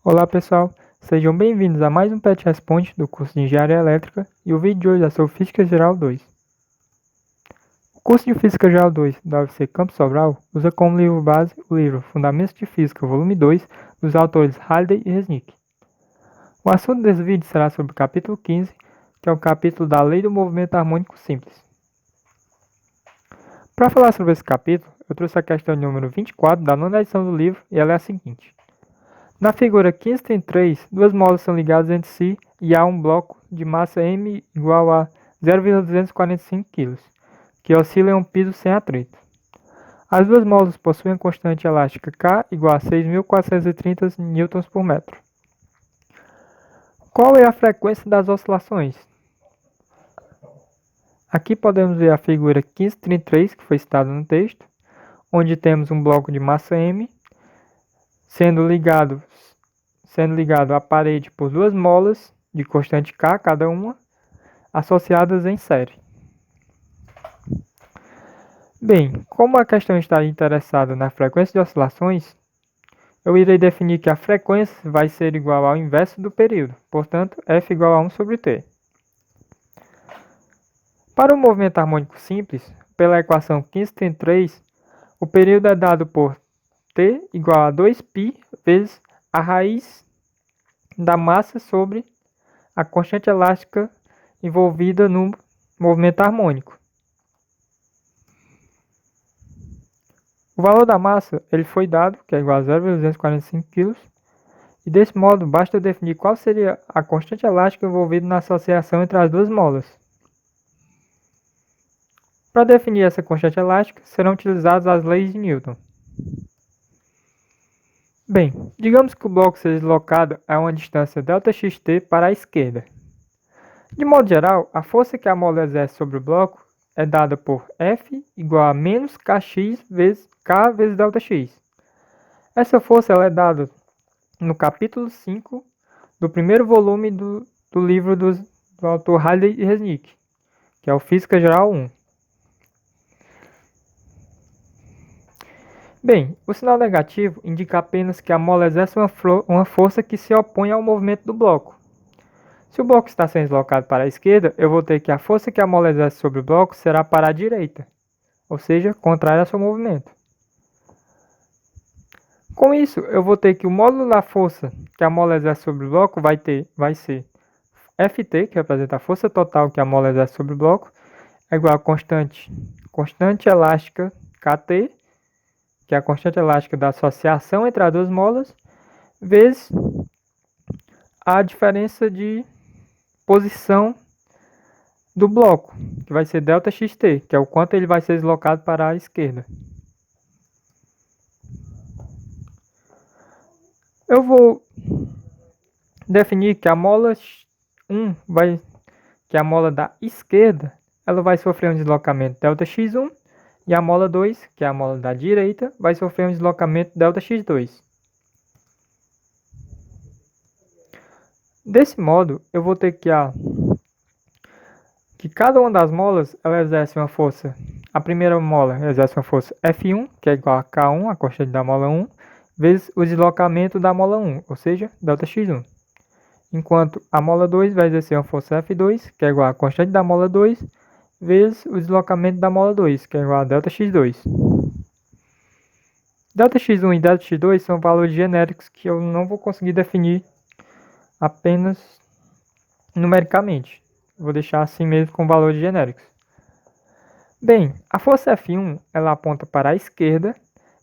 Olá pessoal, sejam bem-vindos a mais um PET Responde do curso de Engenharia Elétrica e o vídeo de hoje é sobre Física Geral 2. O curso de Física Geral 2 da UFC Campus Sobral usa como livro base o livro Fundamentos de Física, volume 2, dos autores Halliday e Resnick. O assunto desse vídeo será sobre o capítulo 15, que é o capítulo da Lei do Movimento Harmônico Simples. Para falar sobre esse capítulo, eu trouxe a questão número 24 da nona edição do livro e ela é a seguinte. Na figura 15.3, duas molas são ligadas entre si e há um bloco de massa m igual a 0,245 kg, que oscila em um piso sem atrito. As duas molas possuem a constante elástica K igual a 6.430 N por metro. Qual é a frequência das oscilações? Aqui podemos ver a figura 15.33, que foi citada no texto, onde temos um bloco de massa m sendo ligado à parede por duas molas de constante K cada uma, associadas em série. Bem, como a questão está interessada na frequência de oscilações, eu irei definir que a frequência vai ser igual ao inverso do período, portanto, F igual a 1 sobre T. Para o movimento harmônico simples, pela equação 15.3, o período é dado por T igual a 2π vezes a raiz da massa sobre a constante elástica envolvida no movimento harmônico. O valor da massa ele foi dado, que é igual a 0,245 kg, e desse modo basta definir qual seria a constante elástica envolvida na associação entre as duas molas. Para definir essa constante elástica, serão utilizadas as leis de Newton. Bem, digamos que o bloco seja deslocado a uma distância ΔXt para a esquerda. De modo geral, a força que a mola exerce sobre o bloco é dada por F igual a menos Kx vezes K vezes ΔX. Essa força ela é dada no capítulo 5 do primeiro volume do livro do autor Halliday e Resnick, que é o Física Geral 1. Bem, o sinal negativo indica apenas que a mola exerce uma força que se opõe ao movimento do bloco. Se o bloco está sendo deslocado para a esquerda, eu vou ter que a força que a mola exerce sobre o bloco será para a direita, ou seja, contrária ao seu movimento. Com isso, eu vou ter que o módulo da força que a mola exerce sobre o bloco vai ser Ft, que representa a força total que a mola exerce sobre o bloco, é igual a constante elástica Kt, que é a constante elástica da associação entre as duas molas, vezes a diferença de posição do bloco, que vai ser ΔXt, que é o quanto ele vai ser deslocado para a esquerda. Eu vou definir que a mola 1 que é a mola da esquerda, ela vai sofrer um deslocamento ΔX1, e a mola 2, que é a mola da direita, vai sofrer um deslocamento ΔX2. Desse modo, eu vou ter que cada uma das molas ela exerce uma força. A primeira mola exerce uma força F1, que é igual a K1, a constante da mola 1, vezes o deslocamento da mola 1, ou seja, ΔX1. Enquanto a mola 2 vai exercer uma força F2, que é igual a constante da mola 2, vezes o deslocamento da mola 2, que é igual a ΔX2. ΔX1 e ΔX2 são valores genéricos que eu não vou conseguir definir apenas numericamente. Vou deixar assim mesmo com valores genéricos. Bem, a força F1 ela aponta para a esquerda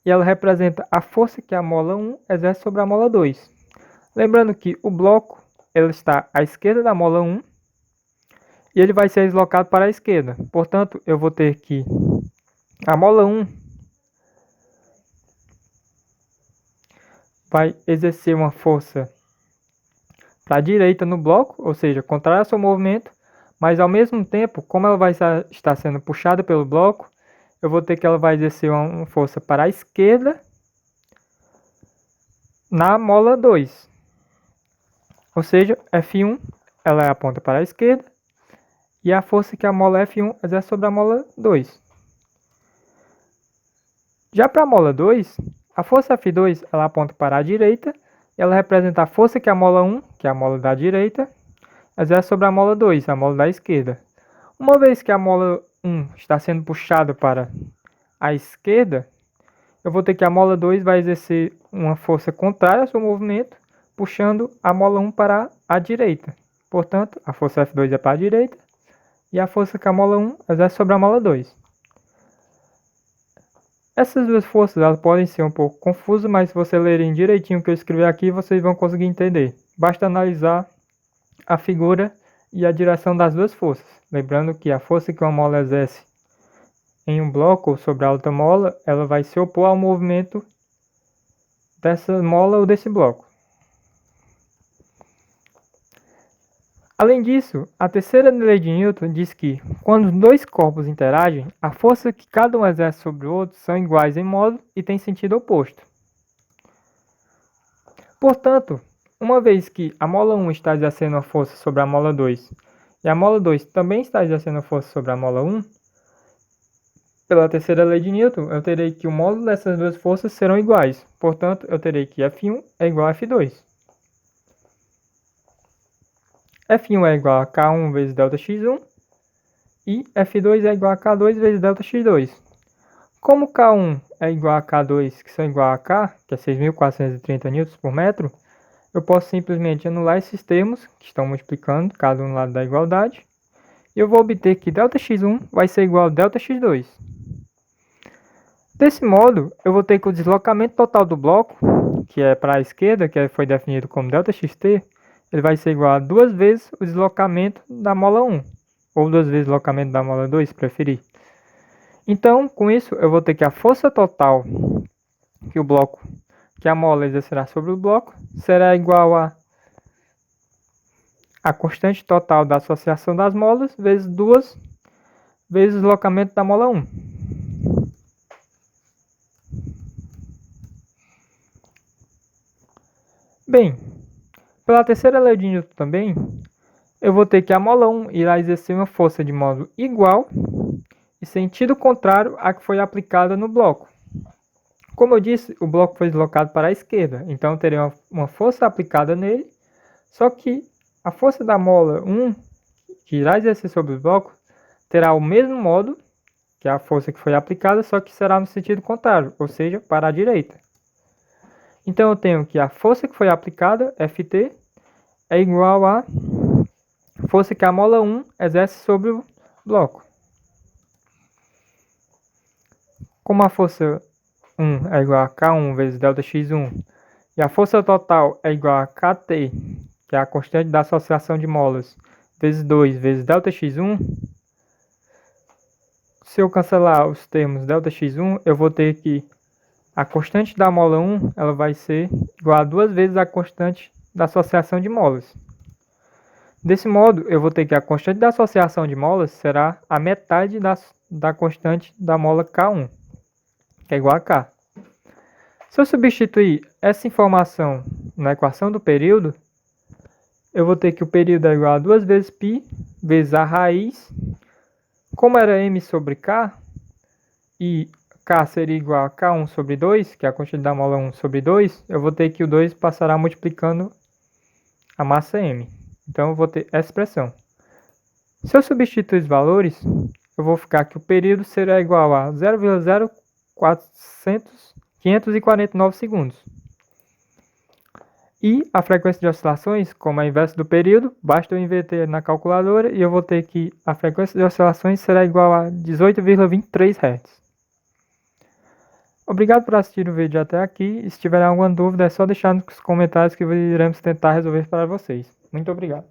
e ela representa a força que a mola 1 exerce sobre a mola 2. Lembrando que o bloco ela está à esquerda da mola 1 e ele vai ser deslocado para a esquerda. Portanto, eu vou ter que a mola 1 vai exercer uma força para a direita no bloco, ou seja, contrária ao seu movimento, mas ao mesmo tempo, como ela vai estar sendo puxada pelo bloco, eu vou ter que ela vai exercer uma força para a esquerda na mola 2. Ou seja, F1 ela aponta para a esquerda e a força que a mola F1 exerce sobre a mola 2. Já para a mola 2, a força F2 ela aponta para a direita ela representa a força que a mola 1, que é a mola da direita, exerce sobre a mola 2, a mola da esquerda. Uma vez que a mola 1 está sendo puxada para a esquerda, eu vou ter que a mola 2 vai exercer uma força contrária ao seu movimento, puxando a mola 1 para a direita. Portanto, a força F2 é para a direita e a força que a mola 1 exerce sobre a mola 2. Essas duas forças elas podem ser um pouco confusas, mas se vocês lerem direitinho o que eu escrevi aqui, vocês vão conseguir entender. Basta analisar a figura e a direção das duas forças. Lembrando que a força que uma mola exerce em um bloco sobre a outra mola, ela vai se opor ao movimento dessa mola ou desse bloco. Além disso, a terceira lei de Newton diz que, quando dois corpos interagem, a força que cada um exerce sobre o outro são iguais em modo e têm sentido oposto. Portanto, uma vez que a mola 1 está exercendo a força sobre a mola 2 e a mola 2 também está exercendo a força sobre a mola 1, pela terceira lei de Newton, eu terei que o módulo dessas duas forças serão iguais. Portanto, eu terei que F1 é igual a F2. F1 é igual a K1 vezes ΔX1 e F2 é igual a K2 vezes ΔX2. Como K1 é igual a K2, que são igual a K, que é 6.430 N por metro, eu posso simplesmente anular esses termos, que estão multiplicando cada um no lado da igualdade, e eu vou obter que ΔX1 vai ser igual a ΔX2. Desse modo, eu vou ter que o deslocamento total do bloco, que é para a esquerda, que foi definido como ΔXT, ele vai ser igual a 2 vezes o deslocamento da mola 1, ou 2 vezes o deslocamento da mola 2, se preferir. Então, com isso, eu vou ter que a força total que a mola exercerá sobre o bloco será igual a constante total da associação das molas vezes 2 vezes o deslocamento da mola 1. Bem, pela terceira lei de Newton também, eu vou ter que a mola 1 irá exercer uma força de modo igual e sentido contrário à que foi aplicada no bloco. Como eu disse, o bloco foi deslocado para a esquerda, então eu terei uma força aplicada nele, só que a força da mola 1, que irá exercer sobre o bloco, terá o mesmo modo que a força que foi aplicada, só que será no sentido contrário, ou seja, para a direita. Então eu tenho que a força que foi aplicada, Ft, é igual à força que a mola 1 exerce sobre o bloco. Como a força 1 é igual a K1 vezes ΔX1 e a força total é igual a Kt, que é a constante da associação de molas, vezes 2 vezes ΔX1, se eu cancelar os termos ΔX1, eu vou ter que a constante da mola 1 ela vai ser igual a 2 vezes a constante da associação de molas. Desse modo, eu vou ter que a constante da associação de molas será a metade da constante da mola K1, que é igual a K. Se eu substituir essa informação na equação do período, eu vou ter que o período é igual a 2 vezes π vezes a raiz. Como era m sobre k, e k seria igual a K1 sobre 2, que é a quantidade da mola 1 sobre 2, eu vou ter que o 2 passará multiplicando a massa m. Então eu vou ter essa expressão. Se eu substituir os valores, eu vou ficar que o período será igual a 0,0549 segundos. E a frequência de oscilações, como é a inversa do período, basta eu inverter na calculadora e eu vou ter que a frequência de oscilações será igual a 18,23 Hz. Obrigado por assistir o vídeo até aqui. E se tiver alguma dúvida, é só deixar nos comentários que iremos tentar resolver para vocês. Muito obrigado.